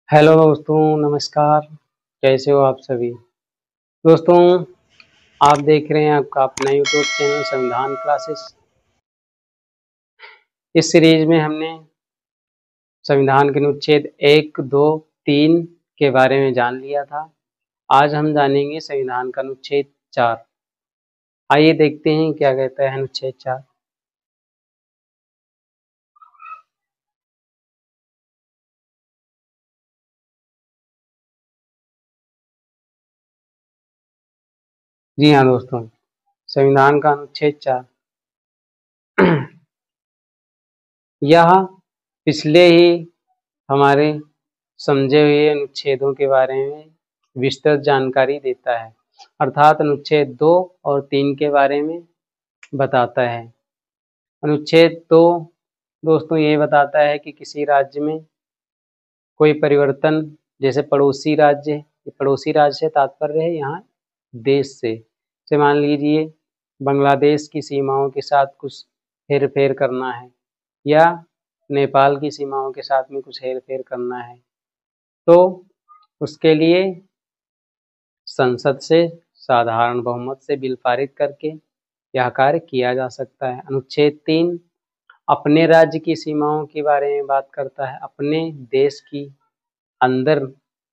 Hello दोस्तों, नमस्कार। कैसे हो आप सभी दोस्तों? आप देख रहे हैं आपका अपना यूट्यूब चैनल संविधान क्लासेस। इस सीरीज में हमने संविधान के अनुच्छेद 1, 2, 3 के बारे में जान लिया था। आज हम जानेंगे संविधान का अनुच्छेद 4। आइए देखते हैं क्या कहता है अनुच्छेद 4। जी हाँ दोस्तों, संविधान का अनुच्छेद 4 यह पिछले ही हमारे समझे हुए अनुच्छेदों के बारे में विस्तृत जानकारी देता है, अर्थात अनुच्छेद 2 और 3 के बारे में बताता है। अनुच्छेद 2 दोस्तों ये बताता है कि किसी राज्य में कोई परिवर्तन, जैसे पड़ोसी राज्य, पड़ोसी राज्य से तात्पर्य है यहाँ देश से मान लीजिए बांग्लादेश की सीमाओं के साथ कुछ हेर फेर करना है या नेपाल की सीमाओं के साथ में कुछ हेर फेर करना है, तो उसके लिए संसद से साधारण बहुमत से बिल पारित करके यह कार्य किया जा सकता है। अनुच्छेद 3 अपने राज्य की सीमाओं के बारे में बात करता है। अपने देश की अंदर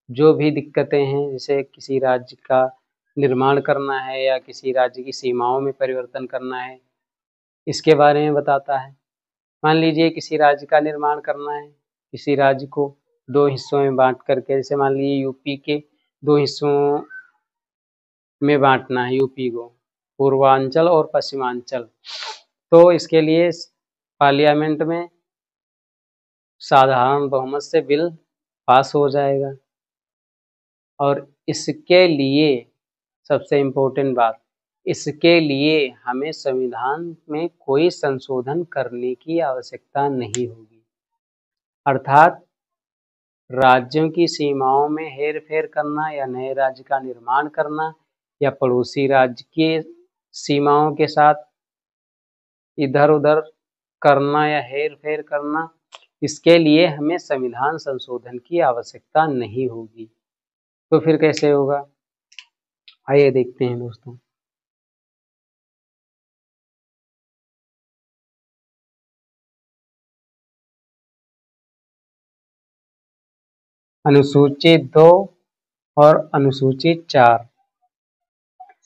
जो भी दिक्कतें हैं, जैसे किसी राज्य का निर्माण करना है या किसी राज्य की सीमाओं में परिवर्तन करना है, इसके बारे में बताता है। मान लीजिए किसी राज्य का निर्माण करना है, किसी राज्य को दो हिस्सों में बांट करके, जैसे मान लीजिए यूपी के दो हिस्सों में बांटना है, यूपी को पूर्वांचल और पश्चिमांचल, तो इसके लिए पार्लियामेंट में साधारण बहुमत से बिल पास हो जाएगा। और इसके लिए सबसे इम्पोर्टेंट बात, इसके लिए हमें संविधान में कोई संशोधन करने की आवश्यकता नहीं होगी। अर्थात राज्यों की सीमाओं में हेर फेर करना या नए राज्य का निर्माण करना या पड़ोसी राज्य के सीमाओं के साथ इधर उधर करना या हेर फेर करना, इसके लिए हमें संविधान संशोधन की आवश्यकता नहीं होगी। तो फिर कैसे होगा, आइए देखते हैं दोस्तों। अनुसूची 2 और अनुसूची 4,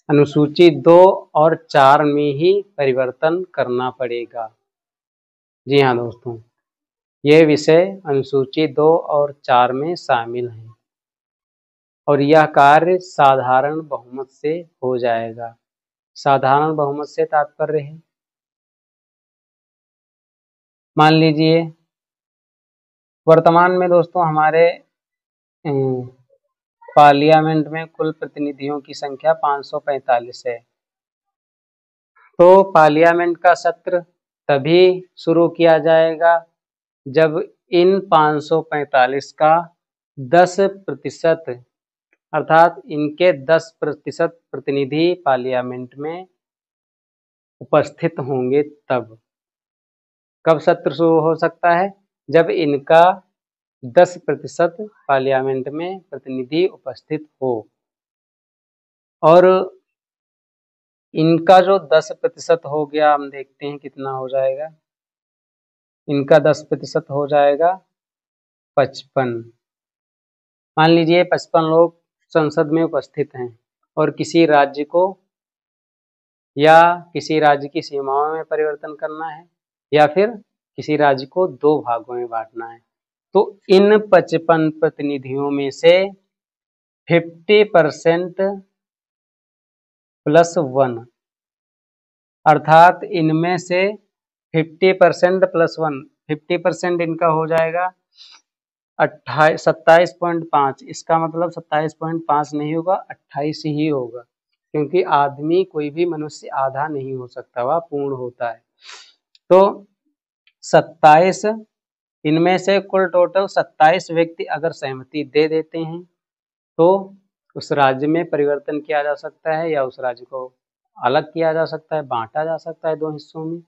अनुसूची 2 और 4 में ही परिवर्तन करना पड़ेगा। जी हाँ दोस्तों, ये विषय अनुसूची 2 और 4 में शामिल हैं और यह कार्य साधारण बहुमत से हो जाएगा। साधारण बहुमत से तात्पर्य है, मान लीजिए वर्तमान में दोस्तों हमारे पार्लियामेंट में कुल प्रतिनिधियों की संख्या 545 है। तो पार्लियामेंट का सत्र तभी शुरू किया जाएगा जब इन 545 का 10%, अर्थात इनके 10% प्रतिनिधि पार्लियामेंट में उपस्थित होंगे। तब कब सत्र शुरू हो सकता है, जब इनका 10% पार्लियामेंट में प्रतिनिधि उपस्थित हो। और इनका जो 10% हो गया, हम देखते हैं कितना हो जाएगा। इनका 10% हो जाएगा 55। मान लीजिए 55 लोग संसद में उपस्थित हैं और किसी राज्य को या किसी राज्य की सीमाओं में परिवर्तन करना है या फिर किसी राज्य को 2 भागों में बांटना है, तो इन 55 प्रतिनिधियों में से 50% + 1, अर्थात इनमें से 50% + 1, 50% इनका हो जाएगा 27.5। इसका मतलब 27.5 नहीं होगा, 28 ही होगा, क्योंकि आदमी कोई भी मनुष्य आधा नहीं हो सकता, वह पूर्ण होता है। तो 27, इनमें से कुल टोटल 27 व्यक्ति अगर सहमति दे देते हैं तो उस राज्य में परिवर्तन किया जा सकता है या उस राज्य को अलग किया जा सकता है, बांटा जा सकता है 2 हिस्सों में,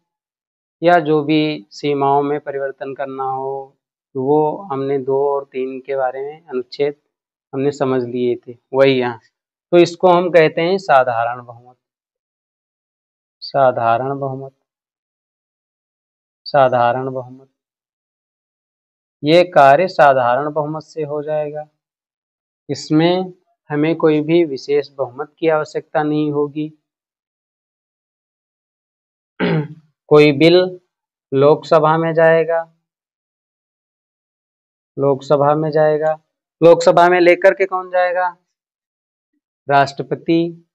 या जो भी सीमाओं में परिवर्तन करना हो, तो वो हमने 2 और 3 के बारे में अनुच्छेद हमने समझ लिए थे, वही यहाँ। तो इसको हम कहते हैं साधारण बहुमत। साधारण बहुमत, साधारण बहुमत। ये कार्य साधारण बहुमत से हो जाएगा। इसमें हमें कोई भी विशेष बहुमत की आवश्यकता नहीं होगी। कोई बिल लोकसभा में जाएगा, लोकसभा में जाएगा, लोकसभा में लेकर के कौन जाएगा? राष्ट्रपति।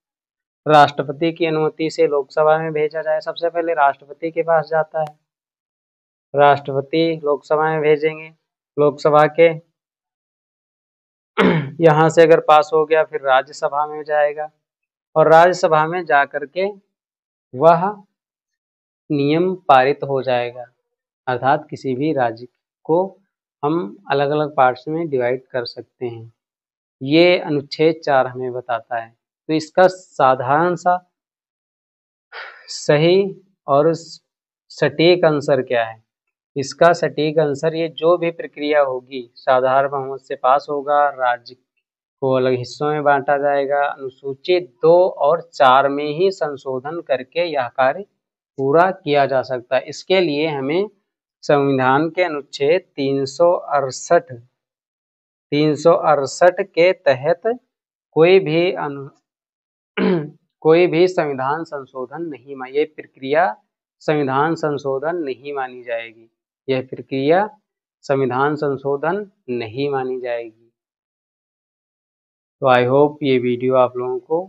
राष्ट्रपति की अनुमति से लोकसभा में भेजा जाए, सबसे पहले राष्ट्रपति के पास जाता है, राष्ट्रपति लोकसभा में भेजेंगे, लोकसभा के यहाँ से अगर पास हो गया फिर राज्यसभा में जाएगा, और राज्यसभा में जा करके वह नियम पारित हो जाएगा। अर्थात किसी भी राज्य को हम अलग अलग पार्ट्स में डिवाइड कर सकते हैं। ये अनुच्छेद 4 हमें बताता है। तो इसका साधारण सा सही और सटीक आंसर क्या है? इसका सटीक आंसर, ये जो भी प्रक्रिया होगी साधारण बहुमत से पास होगा, राज्य को अलग हिस्सों में बांटा जाएगा, अनुसूची 2 और 4 में ही संशोधन करके यह कार्य पूरा किया जा सकता है। इसके लिए हमें संविधान के अनुच्छेद 368 के तहत कोई भी संविधान संशोधन नहीं, ये प्रक्रिया संविधान संशोधन नहीं मानी जाएगी। यह प्रक्रिया संविधान संशोधन नहीं मानी जाएगी। तो आई होप ये वीडियो आप लोगों को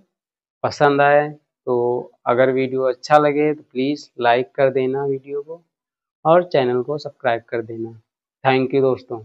पसंद आए। तो अगर वीडियो अच्छा लगे तो प्लीज़ लाइक कर देना वीडियो को, और चैनल को सब्सक्राइब कर देना। थैंक यू दोस्तों।